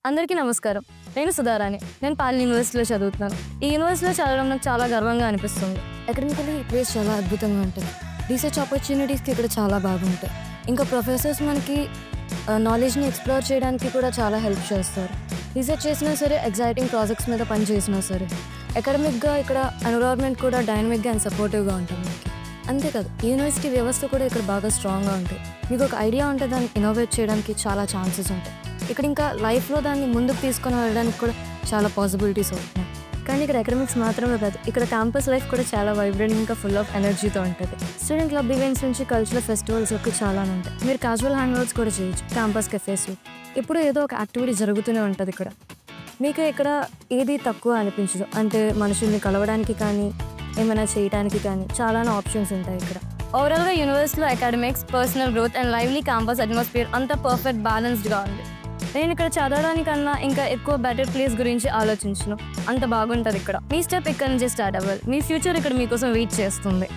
అందరికీ నమస్కారం. నేను సుధారాణి. నేను పాలిన్ యూనివర్సిటీలో చదువుతున్నాను. ఈ యూనివర్సిటీలో చదవడం నాకు చాలా గర్వంగా అనిపిస్తుంది. అకాడమికల్లీ ఈ ప్లేస్ చాలా అద్భుతంగా ఉంటుంది. రీసెర్చ్ ఆపర్చునిటీస్కి ఇక్కడ చాలా బాగుంటాయి. ఇంకా ప్రొఫెసర్స్ మనకి నాలెడ్జ్ని ఎక్స్ప్లోర్ చేయడానికి కూడా చాలా హెల్ప్ చేస్తారు. రీసెర్చ్ చేసినా సరే, ఎగ్జైటింగ్ ప్రాజెక్ట్స్ మీద పని చేసినా సరే, అకాడమిక్గా ఇక్కడ ఎన్విరాన్మెంట్ కూడా డైనమిక్గా అండ్ సపోర్టివ్గా ఉంటుంది మనకి. అంతేకాదు యూనివర్సిటీ వ్యవస్థ కూడా ఇక్కడ బాగా స్ట్రాంగ్గా ఉంటుంది. మీకు ఒక ఐడియా ఉంటే దాన్ని ఇన్నోవేట్ చేయడానికి చాలా ఛాన్సెస్ ఉంటాయి. ఇక్కడ ఇంకా లైఫ్లో దాన్ని ముందుకు తీసుకొని వెళ్ళడానికి కూడా చాలా పాసిబిలిటీస్ అవుతున్నాయి. కానీ ఇక్కడ అకాడమిక్స్ మాత్రమే కాదు, ఇక్కడ క్యాంపస్ లైఫ్ కూడా చాలా వైబ్రెంట్ ఇంకా ఫుల్ ఆఫ్ ఎనర్జీతో ఉంటుంది. స్టూడెంట్ క్లబ్ ఈవెంట్స్ నుంచి కల్చరల్ ఫెస్టివల్స్ వరకు చాలా ఉంటాయి. మీరు క్యాజువల్ హ్యాంగ్అవుట్స్ కూడా చేయొచ్చు క్యాంపస్ కెఫేస్లో. ఇప్పుడు ఏదో ఒక యాక్టివిటీ జరుగుతూనే ఉంటుంది ఇక్కడ. మీకు ఇక్కడ ఏది తక్కువ అనిపించదు. అంటే మనుషుల్ని కలవడానికి కానీ ఏమైనా చేయడానికి కానీ చాలా ఆప్షన్స్ ఉంటాయి ఇక్కడ. ఓవరాల్గా యూనివర్సిటీలో academics, personal growth and lively campus atmosphere అంతా పర్ఫెక్ట్ బ్యాలెన్స్డ్గా ఉంది. నేను ఇక్కడ చదవడానికన్నా ఇంకా ఎక్కువ బెటర్ ప్లేస్ గురించి ఆలోచించను. అంత బాగుంటుంది ఇక్కడ. మీ స్టెప్ ఇక్కడ నుంచి స్టార్ట్ అవ్వాలి. మీ ఫ్యూచర్ ఇక్కడ మీకోసం వెయిట్ చేస్తుంది.